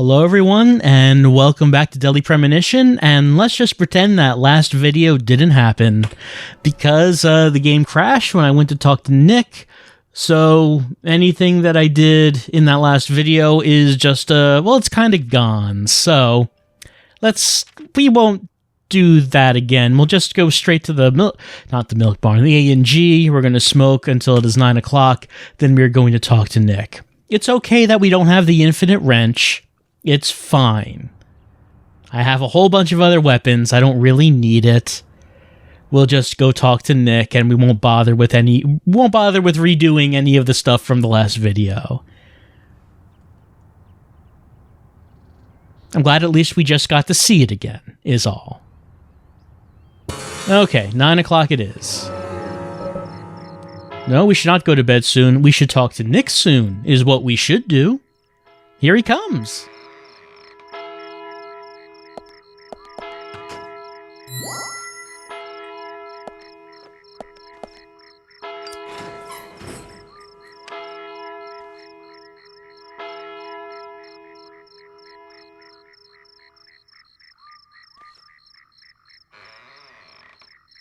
Hello everyone, and welcome back to Daily Premonition, and let's just pretend that last video didn't happen, because the game crashed when I went to talk to Nick, so anything that I did in that last video is just, well, it's kind of gone, so we won't do that again. We'll just go straight to the not the milk barn, the A&G. We're going to smoke until it is 9 o'clock, then we're going to talk to Nick. It's okay that we don't have the infinite wrench. It's fine. I have a whole bunch of other weapons. I don't really need it. We'll just go talk to Nick, and we won't bother with redoing any of the stuff from the last video. I'm glad at least we just got to see it again, is all. Okay, 9 o'clock it is. No, we should not go to bed soon. We should talk to Nick soon, is what we should do. Here he comes.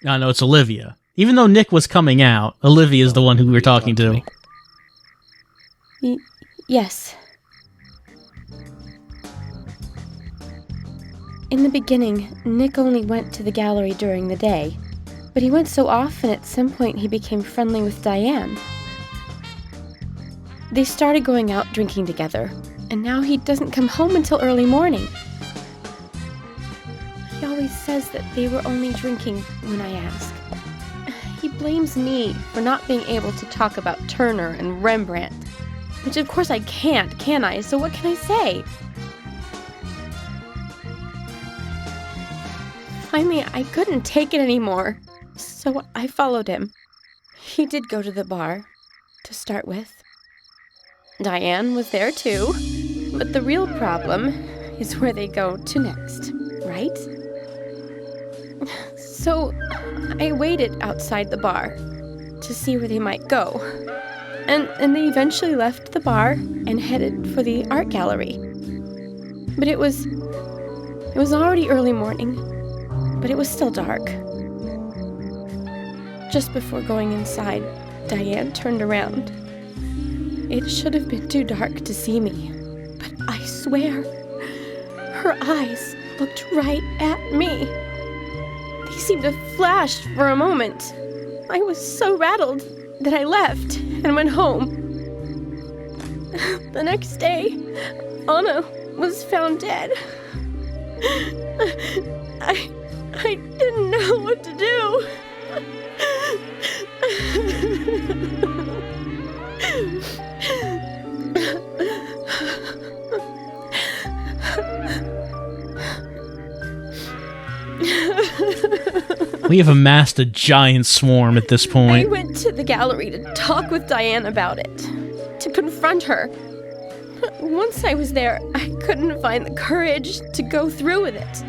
No, it's Olivia. Even though Nick was coming out, Olivia is the one who we were talking to. Yes. In the beginning, Nick only went to the gallery during the day, but he went so often at some point he became friendly with Diane. They started going out drinking together, and now he doesn't come home until early morning. He always says that they were only drinking when I ask. He blames me for not being able to talk about Turner and Rembrandt, which of course I can't, can I? So what can I say? Finally, I couldn't take it anymore, so I followed him. He did go to the bar, to start with. Diane was there too, but the real problem is where they go to next, right? So I waited outside the bar to see where they might go, and they eventually left the bar and headed for the art gallery. But it was already early morning, but it was still dark. Just before going inside, Diane turned around. It should have been too dark to see me, but I swear, her eyes looked right at me. They seemed to flash for a moment. I was so rattled that I left and went home. The next day, Anna was found dead. I didn't know what to do. We have amassed a giant swarm at this point. I went to the gallery to talk with Diane about it, to confront her. Once I was there, I couldn't find the courage to go through with it.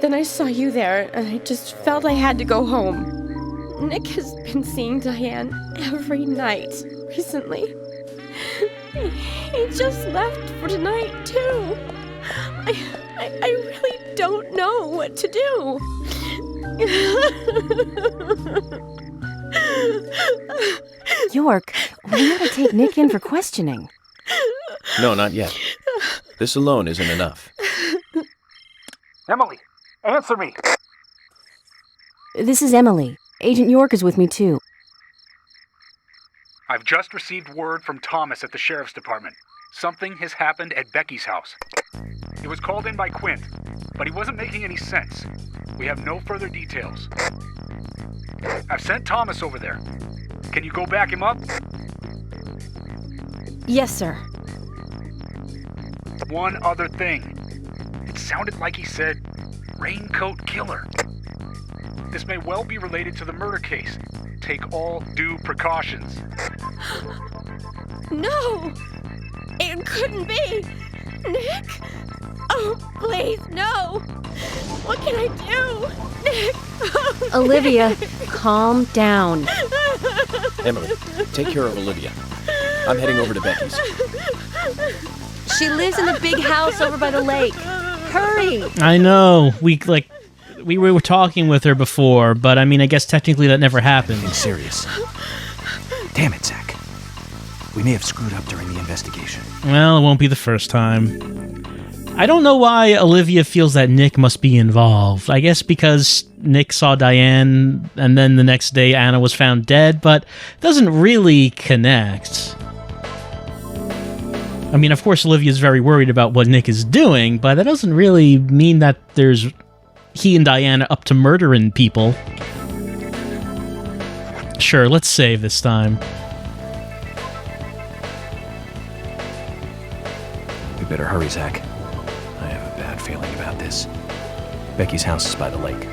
Then I saw you there, and I just felt I had to go home. Nick has been seeing Diane every night recently. He just left for tonight, too. I really don't know what to do. York, we gotta take Nick in for questioning. No, not yet. This alone isn't enough. Emily, answer me! This is Emily. Agent York is with me, too. I've just received word from Thomas at the Sheriff's Department. Something has happened at Becky's house. It was called in by Quint, but he wasn't making any sense. We have no further details. I've sent Thomas over there. Can you go back him up? Yes, sir. One other thing. It sounded like he said, Raincoat Killer. This may well be related to the murder case. Take all due precautions. No! It couldn't be! Nick! Oh, please, no! What can I do? Nick! Oh, Olivia, Nick. calm down. Emily, take care of Olivia. I'm heading over to Becky's. She lives in the big house over by the lake. Hurry! I know. We were talking with her before, but I mean, I guess technically that never happened. I'm serious. Damn it, Zach. We may have screwed up during the investigation. Well, it won't be the first time. I don't know why Olivia feels that Nick must be involved. I guess because Nick saw Diane, and then the next day Anna was found dead, but it doesn't really connect. I mean, of course, Olivia's very worried about what Nick is doing, but that doesn't really mean that there's he and Diana up to murdering people. Sure, let's save this time. We better hurry, Zach. I have a bad feeling about this. Becky's house is by the lake.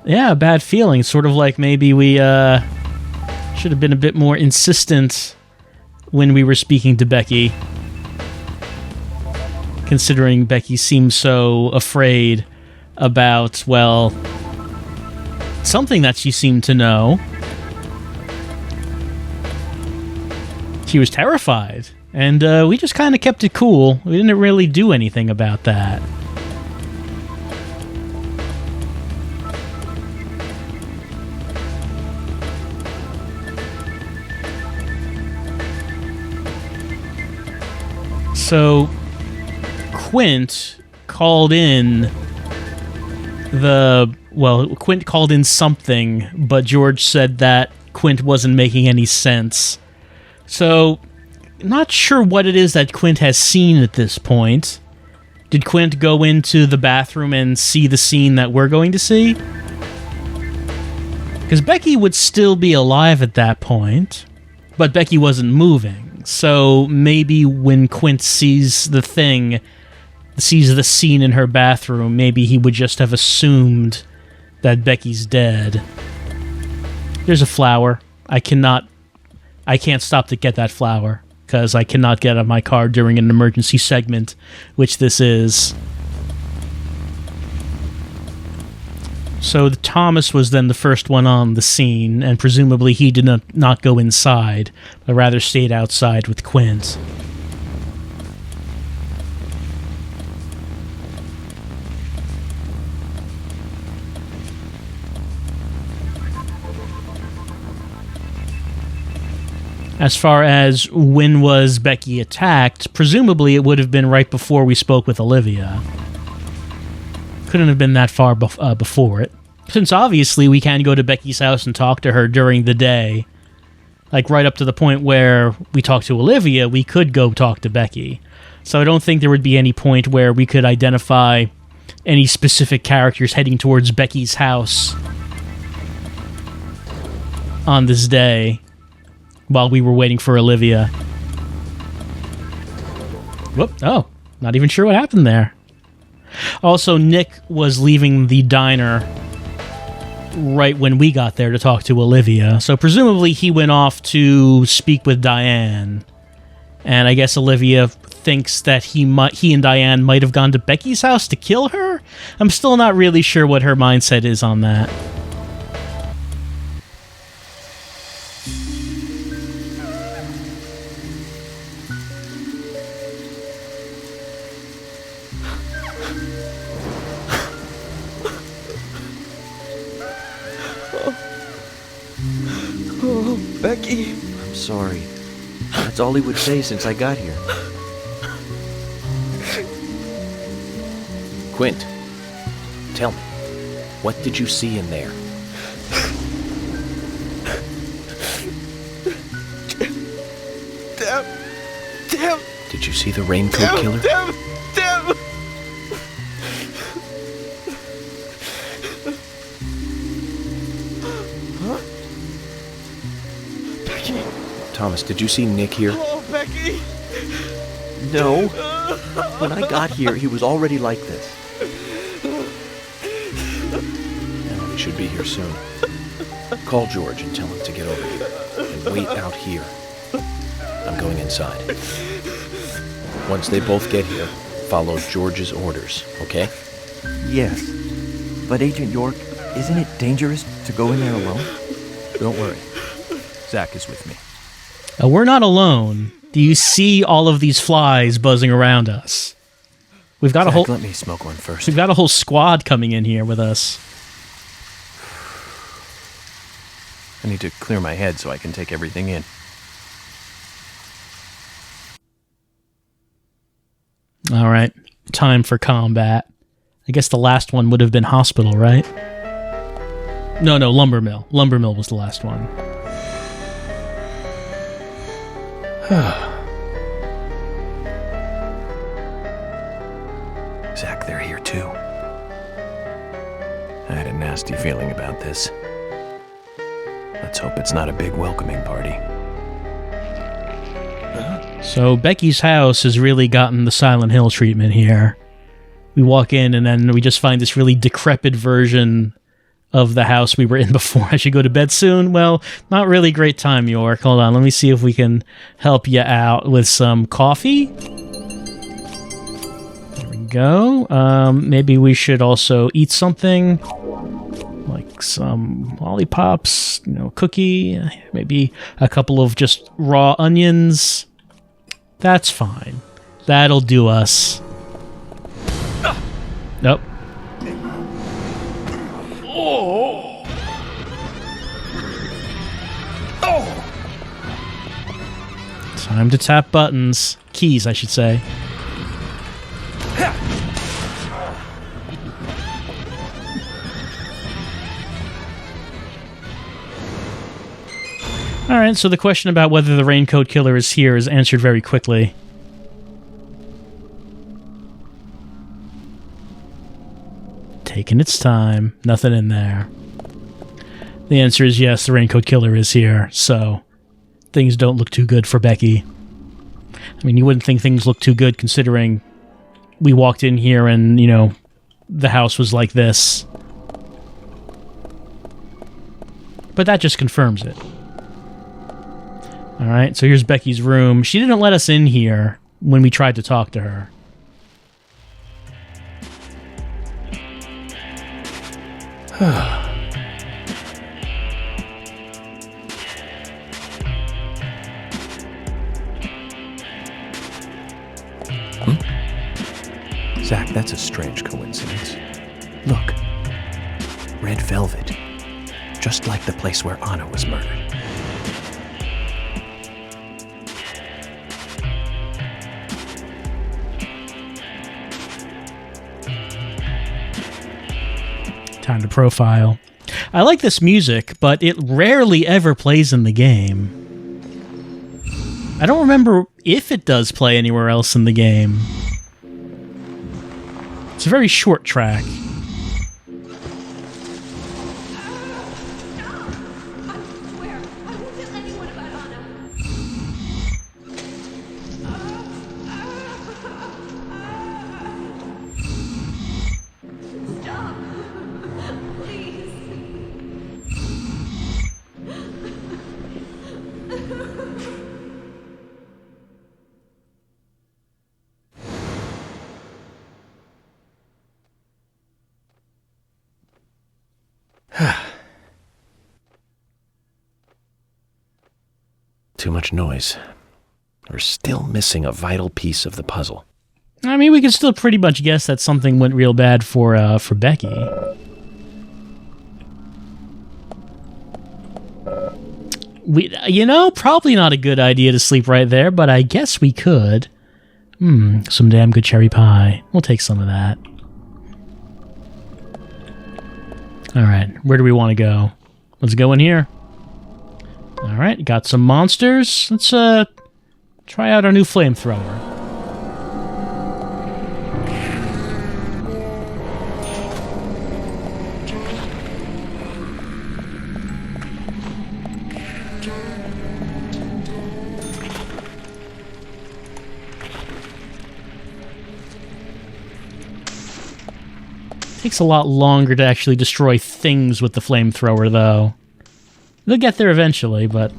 Yeah, bad feeling. Sort of like maybe we should have been a bit more insistent when we were speaking to Becky. Considering Becky seems so afraid about, well, something that she seemed to know. She was terrified. And we just kind of kept it cool. We didn't really do anything about that. So, Quint called in Quint called in something, but George said that Quint wasn't making any sense. So, not sure what it is that Quint has seen at this point. Did Quint go into the bathroom and see the scene that we're going to see? Because Becky would still be alive at that point, but Becky wasn't moving. So maybe when Quint sees the scene in her bathroom, maybe he would just have assumed that Becky's dead. There's a flower. I can't stop to get that flower, because I cannot get out of my car during an emergency segment, which this is. So Thomas was then the first one on the scene, and presumably he did not go inside, but rather stayed outside with Quint. As far as when was Becky attacked, presumably it would have been right before we spoke with Olivia. Couldn't have been that far before it. Since obviously we can go to Becky's house and talk to her during the day. Like right up to the point where we talk to Olivia, we could go talk to Becky. So I don't think there would be any point where we could identify any specific characters heading towards Becky's house on this day while we were waiting for Olivia. Whoop, oh, not even sure what happened there. Also, Nick was leaving the diner right when we got there to talk to Olivia, so presumably he went off to speak with Diane. And I guess Olivia thinks that he and Diane might have gone to Becky's house to kill her? I'm still not really sure what her mindset is on that. Becky! I'm sorry. That's all he would say since I got here. Quint, tell me, what did you see in there? Damn! Did you see the raincoat killer? Damn! Thomas, did you see Nick here? Oh, Becky! No. When I got here, he was already like this. Now, he should be here soon. Call George and tell him to get over here. And wait out here. I'm going inside. Once they both get here, follow George's orders, okay? Yes. But Agent York, isn't it dangerous to go in there alone? Don't worry. Zach is with me. We're not alone. Do you see all of these flies buzzing around us? We've got Zach, let me smoke one first. We've got a whole squad coming in here with us. I need to clear my head so I can take everything in. All right, time for combat. I guess the last one would have been hospital, right? No, lumber mill. Lumber mill was the last one. Zach, they're here too. I had a nasty feeling about this. Let's hope it's not a big welcoming party. So Becky's house has really gotten the Silent Hill treatment here. We walk in and then we just find this really decrepit version of the house we were in before. I should go to bed soon. Well, not really great time, York. Hold on, let me see if we can help you out with some coffee. There we go. Maybe we should also eat something. Like some lollipops, cookie, maybe a couple of just raw onions. That's fine. That'll do us. Nope. Oh. Time to tap buttons. Keys, I should say. Alright, so the question about whether the raincoat killer is here is answered very quickly. Taking its time. Nothing in there. The answer is yes, the raincoat killer is here, so things don't look too good for Becky. I mean, you wouldn't think things look too good considering we walked in here and, the house was like this. But that just confirms it. Alright, so here's Becky's room. She didn't let us in here when we tried to talk to her. Zach, that's a strange coincidence. Look. Red velvet. Just like the place where Anna was murdered. Time to profile. I like this music, but it rarely ever plays in the game. I don't remember if it does play anywhere else in the game. It's a very short track. Too much noise. We're still missing a vital piece of the puzzle. I mean, we can still pretty much guess that something went real bad for Becky. Probably not a good idea to sleep right there, but I guess we could. Some damn good cherry pie. We'll take some of that. Alright, where do we want to go? Let's go in here. Alright, got some monsters. Let's try out our new flamethrower. Takes a lot longer to actually destroy things with the flamethrower, though. They'll get there eventually, but...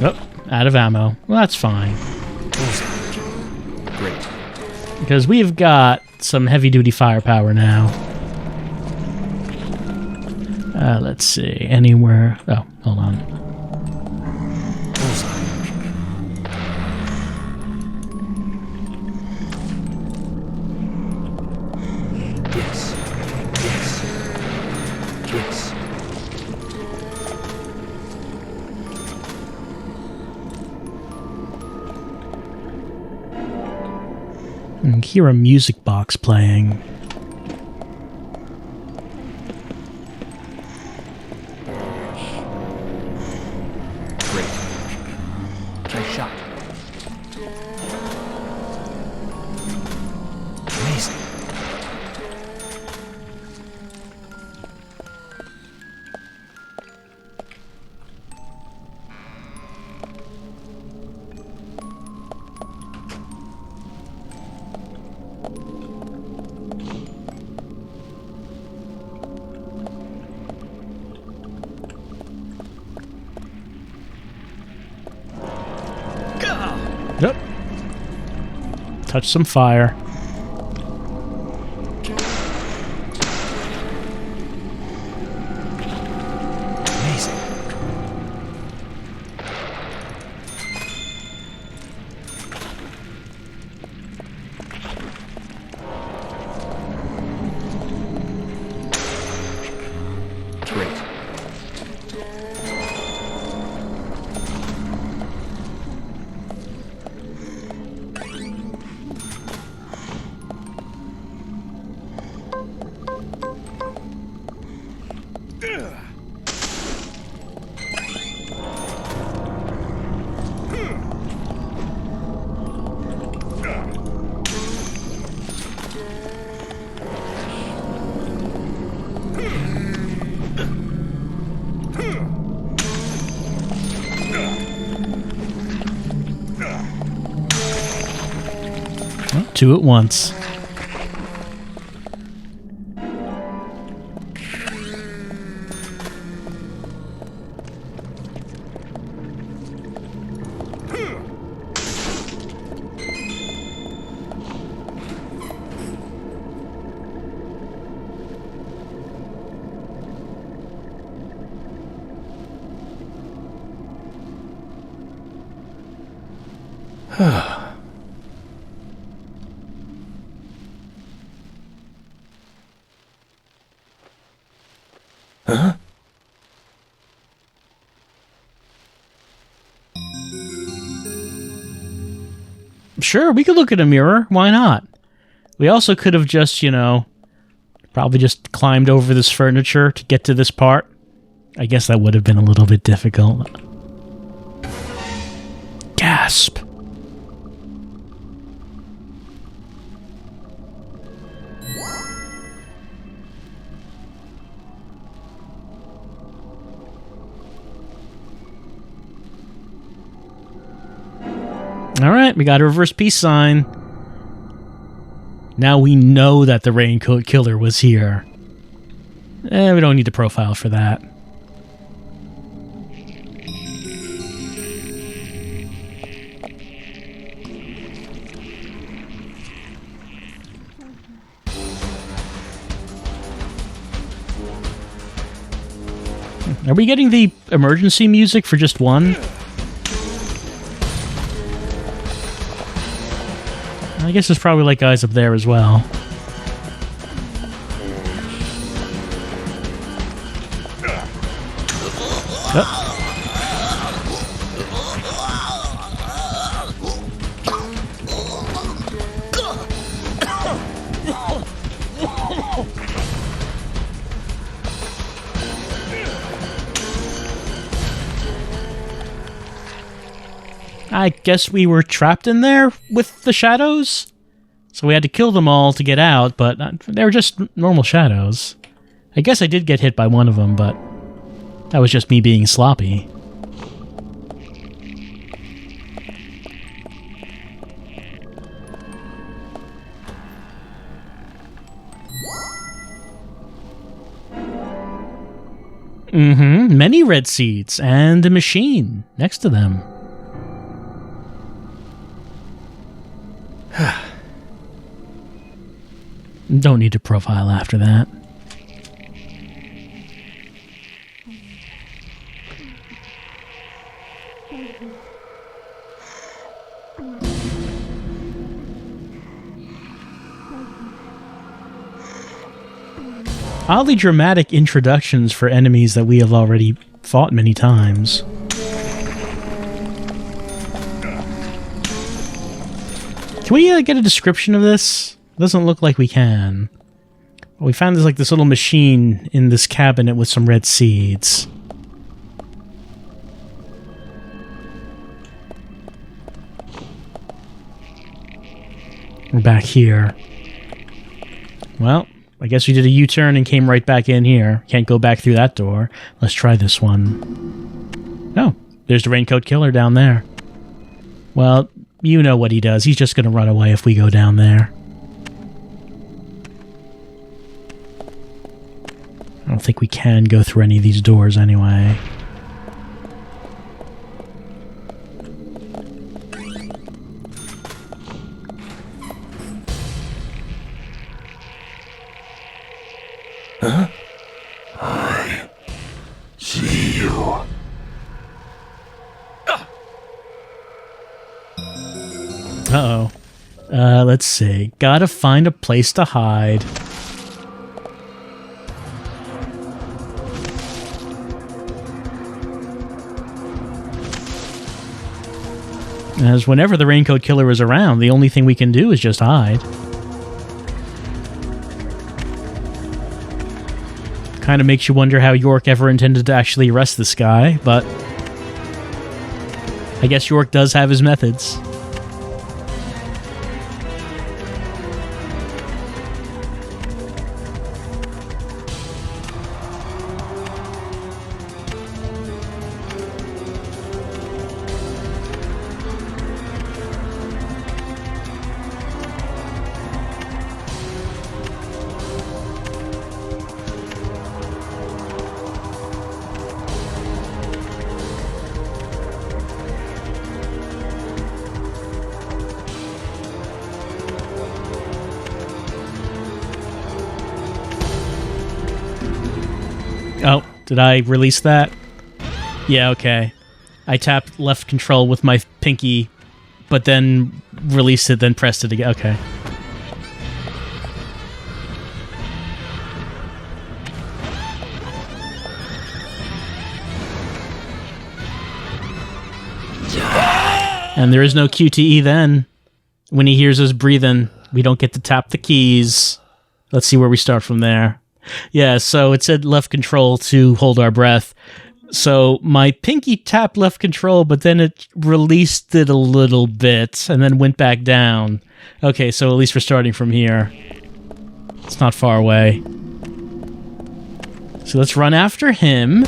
Oh, out of ammo. Well, that's fine. Great. Because we've got some heavy-duty firepower now. Let's see. Anywhere... Oh, hold on. Yes. Yes. Yes. I can hear a music box playing. Great. Nice shot. Amazing. Yep. Touch some fire. Amazing. Great. Well, two at once. Sure, we could look at a mirror. Why not? We also could have just, you know, probably just climbed over this furniture to get to this part. I guess that would have been a little bit difficult. Gasp. Alright, we got a reverse peace sign. Now we know that the raincoat killer was here. We don't need to profile for that. Are we getting the emergency music for just one? I guess there's probably like guys up there as well. Oh. I guess we were trapped in there with the shadows? So we had to kill them all to get out, but they were just normal shadows. I guess I did get hit by one of them, but that was just me being sloppy. Many red seeds, and a machine next to them. Don't need to profile after that. Oddly dramatic introductions for enemies that we have already fought many times. Can we get a description of this? It doesn't look like we can. We found this little machine in this cabinet with some red seeds. We're back here. Well, I guess we did a U-turn and came right back in here. Can't go back through that door. Let's try this one. Oh, there's the raincoat killer down there. Well, you know what he does. He's just going to run away if we go down there. I don't think we can go through any of these doors anyway. Huh? I see you. Uh-oh. Let's see. Gotta find a place to hide. As whenever the raincoat killer is around, the only thing we can do is just hide. Kind of makes you wonder how York ever intended to actually arrest this guy, but I guess York does have his methods. Oh, did I release that? Yeah, okay. I tapped left control with my pinky, but then released it, then pressed it again. Okay. And there is no QTE then. When he hears us breathing, we don't get to tap the keys. Let's see where we start from there. Yeah, so it said left control to hold our breath. So my pinky tapped left control, but then it released it a little bit and then went back down. Okay, so at least we're starting from here. It's not far away. So let's run after him.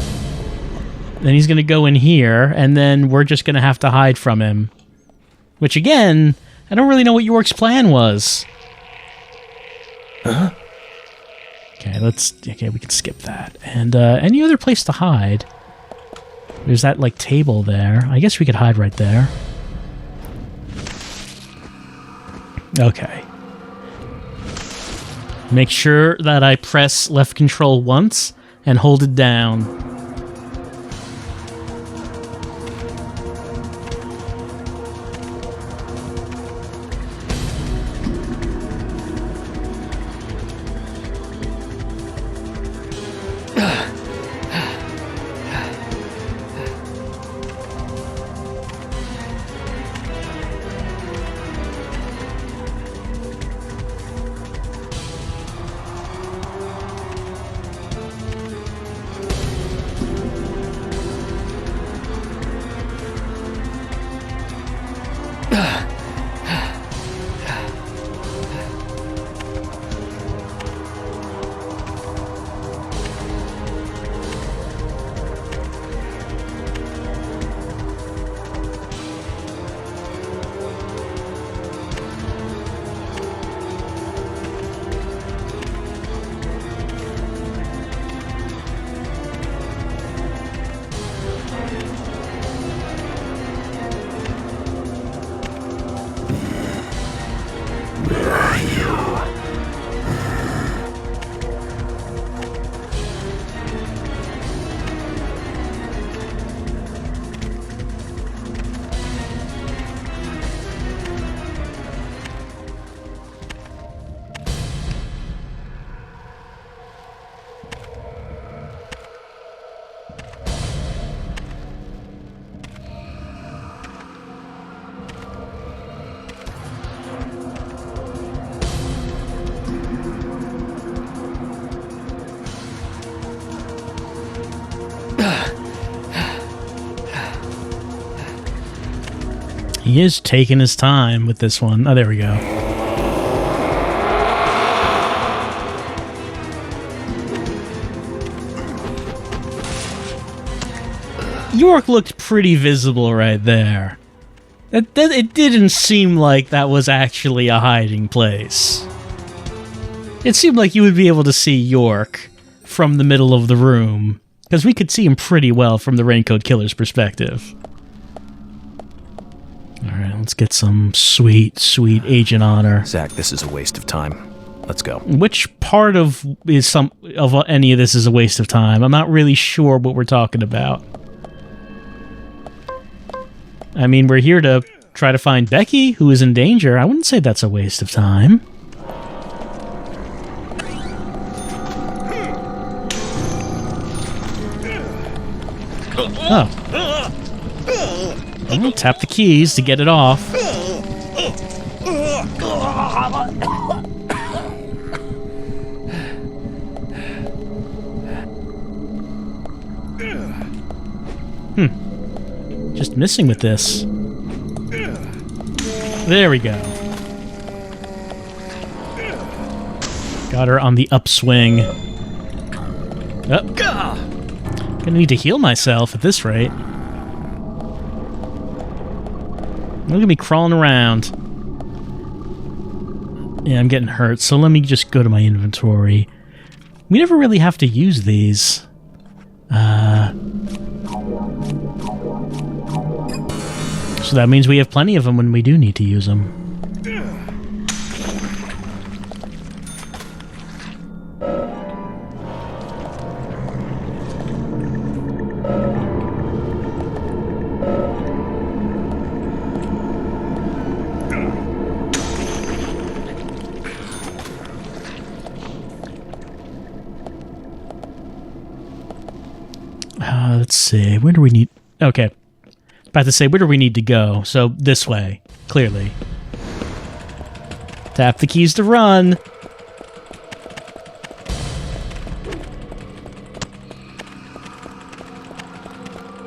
Then he's going to go in here, and then we're just going to have to hide from him. Which, again, I don't really know what York's plan was. Huh? Okay, we can skip that. And any other place to hide? There's that, like, table there. I guess we could hide right there. Okay. Make sure that I press left control once and hold it down. He is taking his time with this one. Oh, there we go. York looked pretty visible right there. It didn't seem like that was actually a hiding place. It seemed like you would be able to see York from the middle of the room, because we could see him pretty well from the Raincoat Killer's perspective. Alright, let's get some sweet, sweet agent honor. Zach, this is a waste of time. Let's go. Which part of any of this is a waste of time? I'm not really sure what we're talking about. I mean, we're here to try to find Becky, who is in danger. I wouldn't say that's a waste of time. Oh. I'll tap the keys to get it off. Just missing with this. There we go. Got her on the upswing. Oh. Gonna need to heal myself at this rate. Look at me crawling around. Yeah, I'm getting hurt, so let me just go to my inventory. We never really have to use these. So that means we have plenty of them when we do need to use them. Let's see. Where do we need... Okay. About to say, where do we need to go? So, this way. Clearly. Tap the keys to run.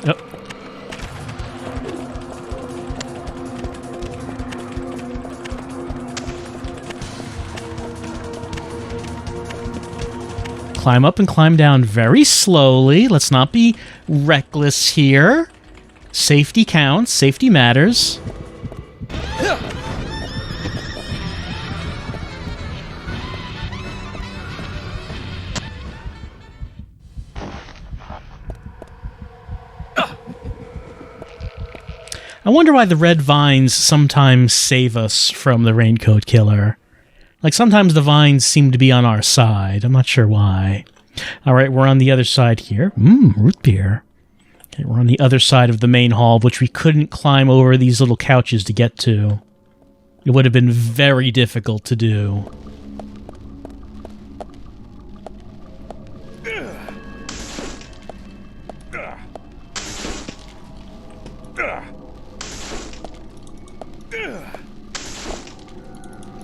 Oh. Climb up and climb down very slowly. Let's not be reckless here. Safety counts. Safety matters. I wonder why the red vines sometimes save us from the Raincoat Killer. Like, sometimes the vines seem to be on our side. I'm not sure why. Alright, we're on the other side here. Root beer. Okay, we're on the other side of the main hall, which we couldn't climb over these little couches to get to. It would have been very difficult to do.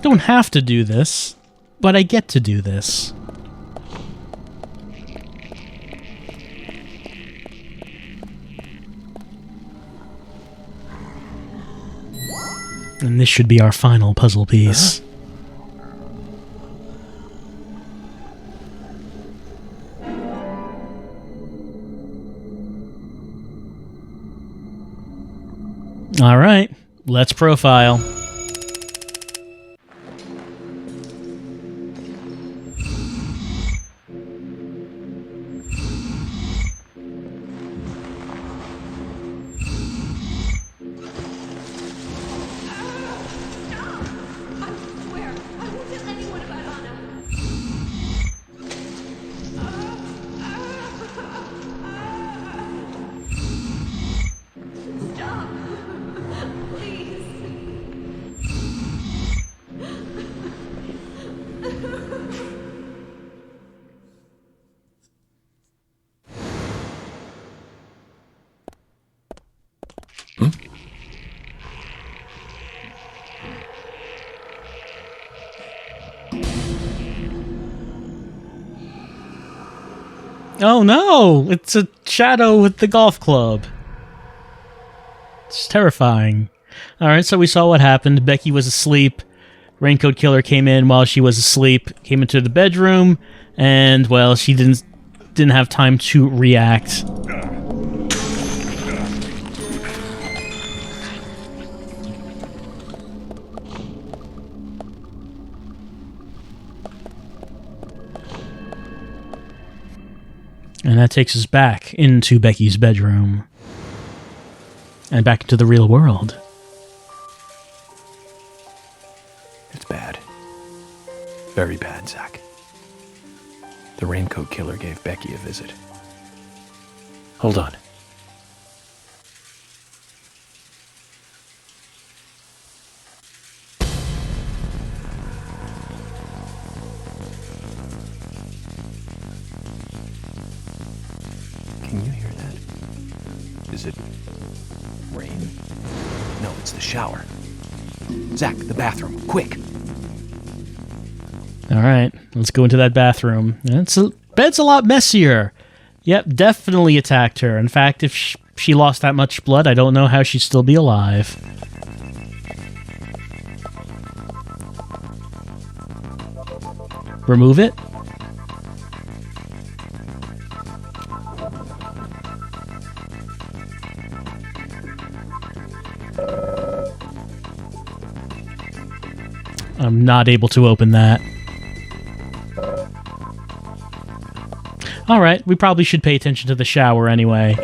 Don't have to do this, but I get to do this. And this should be our final puzzle piece. All right, let's profile. Oh no! It's a shadow with the golf club. It's terrifying. All right, so we saw what happened. Becky was asleep. Raincoat Killer came in while she was asleep, came into the bedroom, and, well, she didn't have time to react. And that takes us back into Becky's bedroom. And back into the real world. It's bad. Very bad, Zach. The Raincoat Killer gave Becky a visit. Hold on. Can you hear that? Is it rain? No, it's the shower. Zach, the bathroom, quick! All right, let's go into that bathroom. Bed's a lot messier. Yep, definitely attacked her. In fact, if she lost that much blood, I don't know how she'd still be alive. Remove it? I'm not able to open that. Alright, we probably should pay attention to the shower anyway.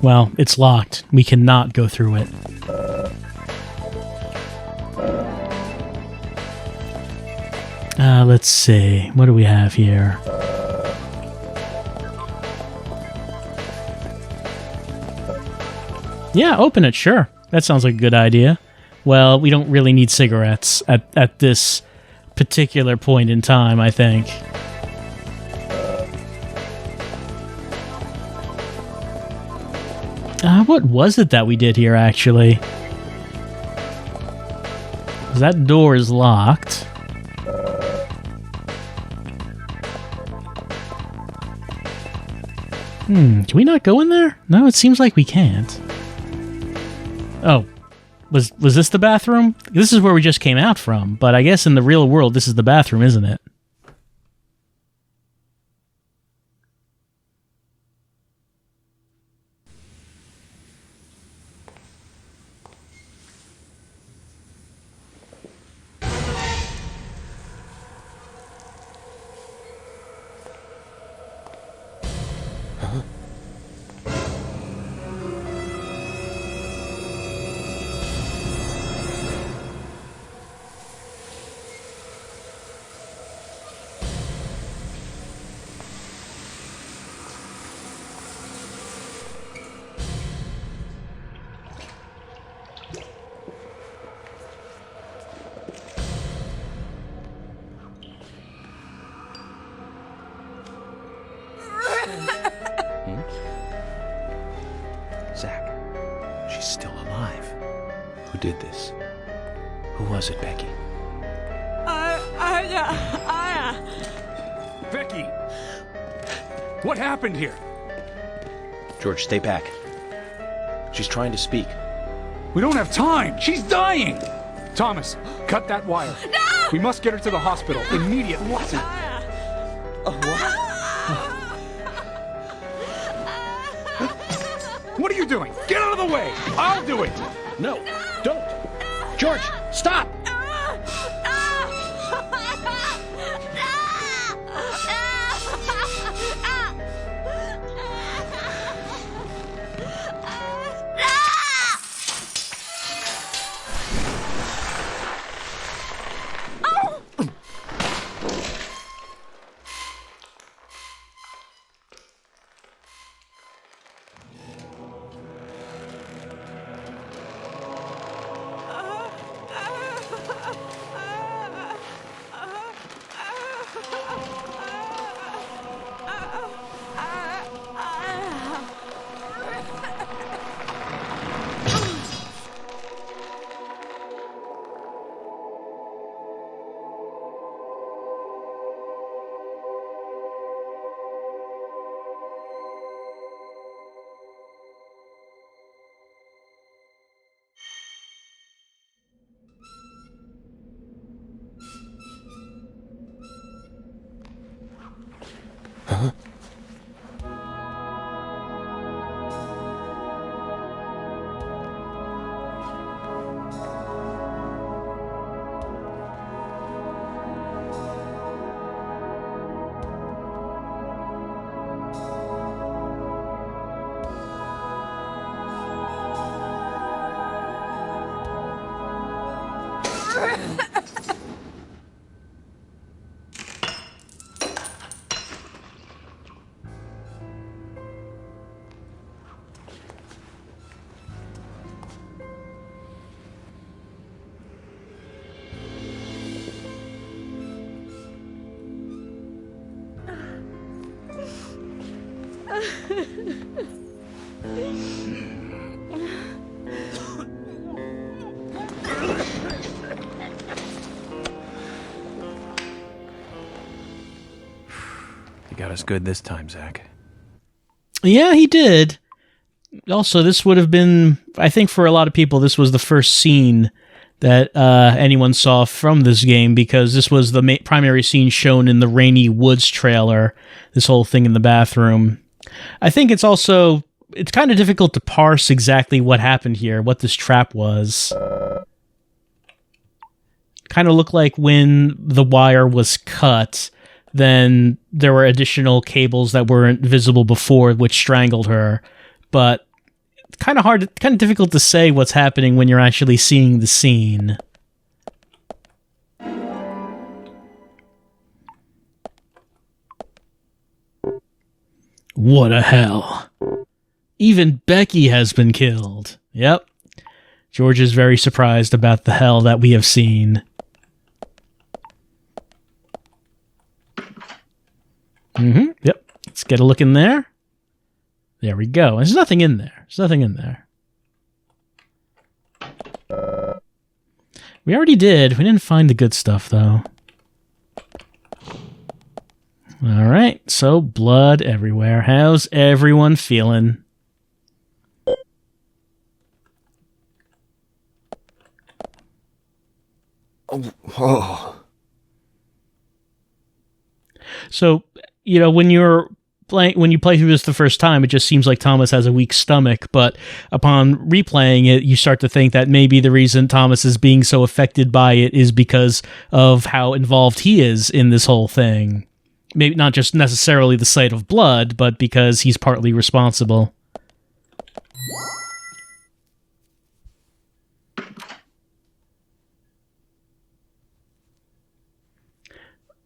Well, it's locked. We cannot go through it. Let's see. What do we have here? Yeah, open it, sure. That sounds like a good idea. Well, we don't really need cigarettes at this particular point in time, I think. What was it that we did here, actually? 'Cause that door is locked. Can we not go in there? No, it seems like we can't. Oh. Was this the bathroom? This is where we just came out from, but I guess in the real world this is the bathroom, isn't it? Zach, she's still alive. Who did this? Who was it, Becky? Becky! What happened here? George, stay back. She's trying to speak. We don't have time! She's dying! Thomas, cut that wire. No! We must get her to the hospital immediately. Listen. What are you doing? Get out of the way! I'll do it! No, don't! George, stop! You got us good this time, Zach. Yeah, he did. Also, this would have been, I think for a lot of people, this was the first scene that anyone saw from this game, because this was the primary scene shown in the Rainy Woods trailer, this whole thing in the bathroom. I think it's kind of difficult to parse exactly what happened here, what this trap was. Kind of looked like when the wire was cut, then there were additional cables that weren't visible before, which strangled her. But it's kind of difficult to say what's happening when you're actually seeing the scene. What a hell. Even Becky has been killed. Yep. George is very surprised about the hell that we have seen. Yep. Let's get a look in there. There we go. There's nothing in there. There's nothing in there. We already did. We didn't find the good stuff, though. All right. So, blood everywhere. How's everyone feeling? Oh. So, when you play through this the first time, it just seems like Thomas has a weak stomach, but upon replaying it, you start to think that maybe the reason Thomas is being so affected by it is because of how involved he is in this whole thing. Maybe not just necessarily the sight of blood, but because he's partly responsible.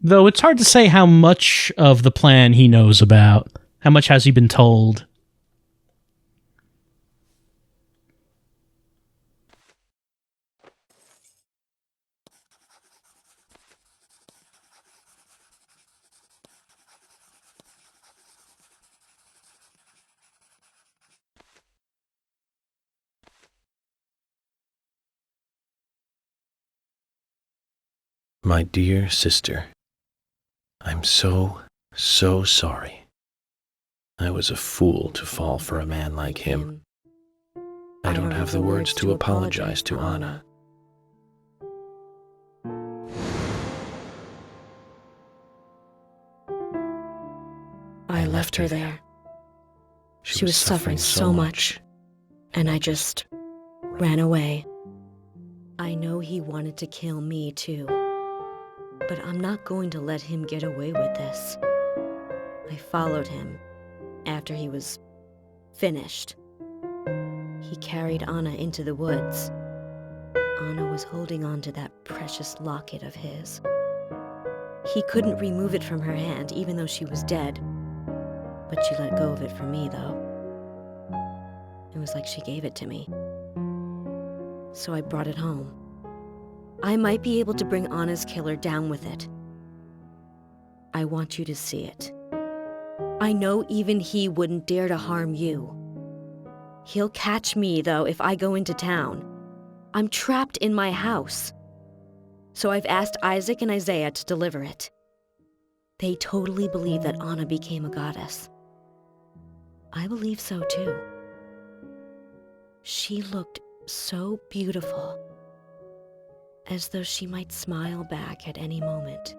Though it's hard to say how much of the plan he knows about. How much has he been told? My dear sister, I'm so sorry. I was a fool to fall for a man like him. I don't have the words to apologize to Anna. I left her there. She was suffering so much, and I just ran away. I know he wanted to kill me too, but I'm not going to let him get away with this. I followed him after he was finished. He carried Anna into the woods. Anna was holding on to that precious locket of his. He couldn't remove it from her hand, even though she was dead. But she let go of it for me, though. It was like she gave it to me. So I brought it home. I might be able to bring Anna's killer down with it. I want you to see it. I know even he wouldn't dare to harm you. He'll catch me, though, if I go into town. I'm trapped in my house. So I've asked Isaac and Isaiah to deliver it. They totally believe that Anna became a goddess. I believe so, too. She looked so beautiful, as though she might smile back at any moment.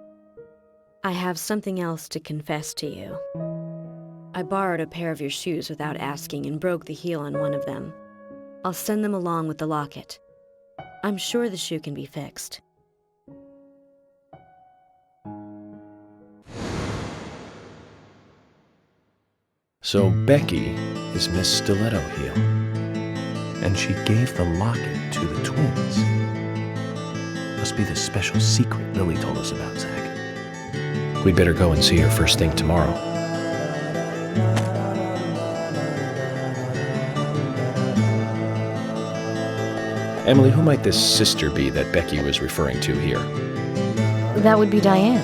I have something else to confess to you. I borrowed a pair of your shoes without asking and broke the heel on one of them. I'll send them along with the locket. I'm sure the shoe can be fixed. So Becky is Miss Stiletto Heel. And she gave the locket to the twins. Must be the special secret Lily told us about, Zach. We'd better go and see her first thing tomorrow. Emily, who might this sister be that Becky was referring to here? That would be Diane.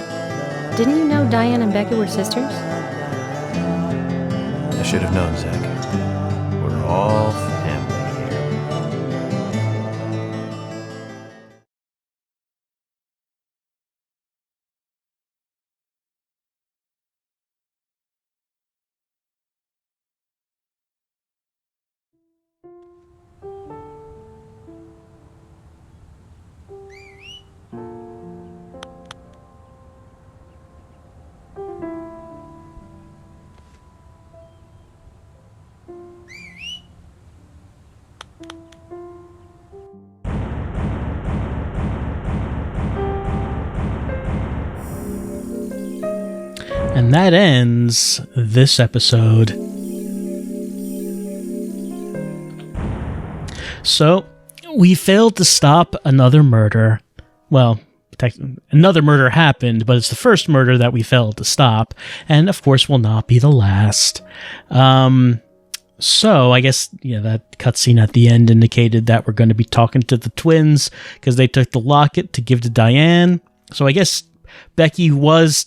Didn't you know Diane and Becky were sisters? I should have known, Zach. We're all family here. And that ends this episode. So, we failed to stop another murder. Well, another murder happened, but it's the first murder that we failed to stop, and of course will not be the last. So, I guess, that cutscene at the end indicated that we're going to be talking to the twins, because they took the locket to give to Diane. So I guess Becky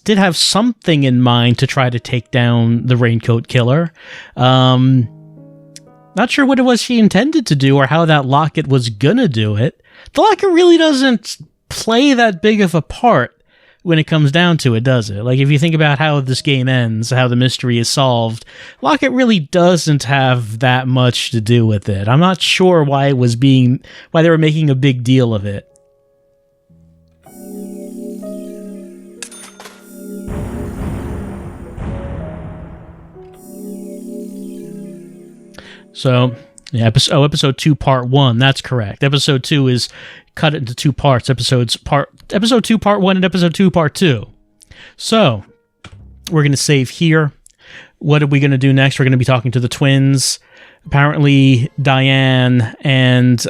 did have something in mind to try to take down the Raincoat Killer. Not sure what it was she intended to do or how that locket was gonna do it. The locket really doesn't play that big of a part when it comes down to it, does it? Like, if you think about how this game ends, how the mystery is solved, locket really doesn't have that much to do with it. I'm not sure why they were making a big deal of it. So, yeah, episode 2, part 1, that's correct. Episode 2 is cut into 2 parts. Episode 2, part 1, and episode 2, part 2. So, we're going to save here. What are we going to do next? We're going to be talking to the twins. Apparently, Diane and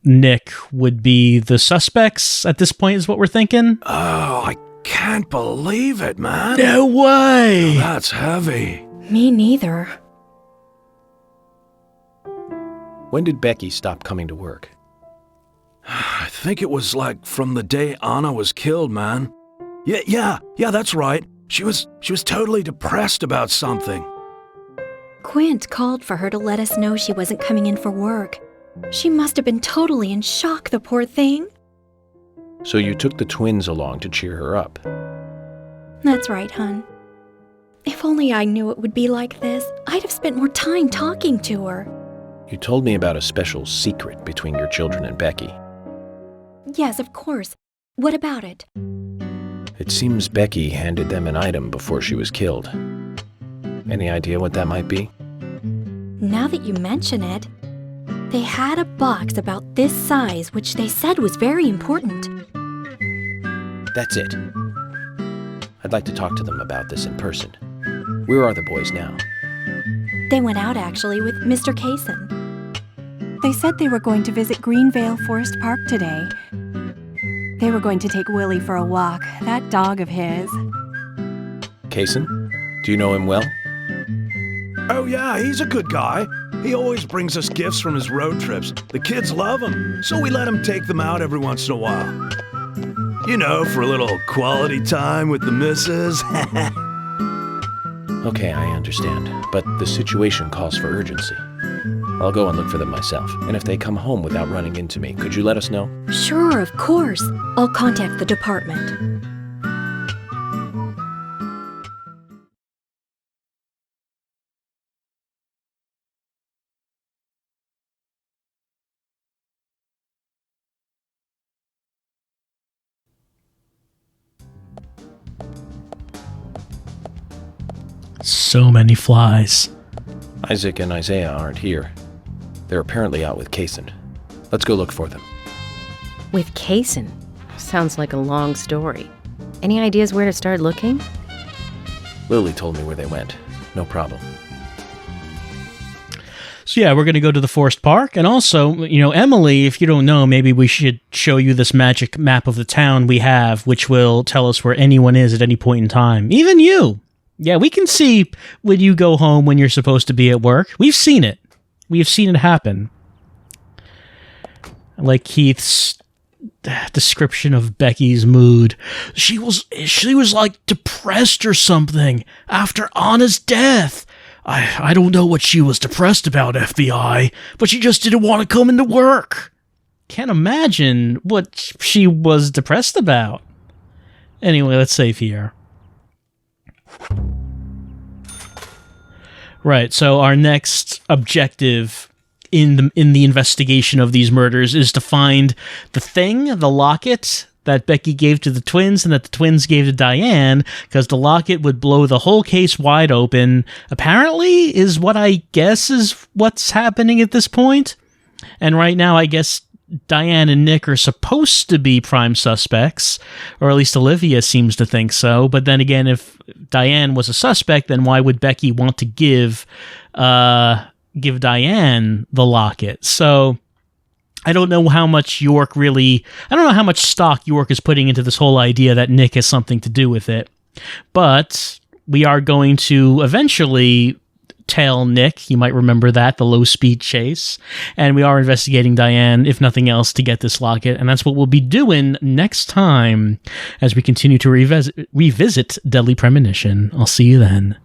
Nick would be the suspects at this point, is what we're thinking. Oh, I can't believe it, man. No way! That's heavy. Me neither. When did Becky stop coming to work? I think it was like from the day Anna was killed, man. Yeah, that's right. She was totally depressed about something. Quint called for her to let us know she wasn't coming in for work. She must have been totally in shock, the poor thing. So you took the twins along to cheer her up. That's right, hon. If only I knew it would be like this, I'd have spent more time talking to her. You told me about a special secret between your children and Becky. Yes, of course. What about it? It seems Becky handed them an item before she was killed. Any idea what that might be? Now that you mention it, they had a box about this size, which they said was very important. That's it. I'd like to talk to them about this in person. Where are the boys now? They went out, actually, with Mr. Kaysen. They said they were going to visit Greenvale Forest Park today. They were going to take Willie for a walk, that dog of his. Kaysen? Do you know him well? Oh yeah, he's a good guy. He always brings us gifts from his road trips. The kids love him, so we let him take them out every once in a while. You know, for a little quality time with the missus. Okay, I understand, but the situation calls for urgency. I'll go and look for them myself, and if they come home without running into me, could you let us know? Sure, of course. I'll contact the department. So many flies. Isaac and Isaiah aren't here. They're apparently out with Kaysen. Let's go look for them. With Kaysen? Sounds like a long story. Any ideas where to start looking? Lily told me where they went. No problem. So yeah, we're going to go to the Forest Park. And also, Emily, if you don't know, maybe we should show you this magic map of the town we have, which will tell us where anyone is at any point in time. Even you. Yeah, we can see when you go home when you're supposed to be at work. We've seen it. We have seen it happen. Like Keith's description of Becky's mood. She was like depressed or something after Anna's death. I don't know what she was depressed about, FBI, but she just didn't want to come into work. Can't imagine what she was depressed about. Anyway, let's save here. Right, so our next objective in the investigation of these murders is to find the locket that Becky gave to the twins and that the twins gave to Diane, because the locket would blow the whole case wide open, apparently, is what I guess is what's happening at this point. And right now, I guess Diane and Nick are supposed to be prime suspects, or at least Olivia seems to think so. But then again, if Diane was a suspect, then why would Becky want to give Diane the locket? So I don't know how much stock York is putting into this whole idea that Nick has something to do with it. But we are going to eventually tail Nick. You might remember that, the low-speed chase. And we are investigating Diane, if nothing else, to get this locket. And that's what we'll be doing next time as we continue to revisit Deadly Premonition. I'll see you then.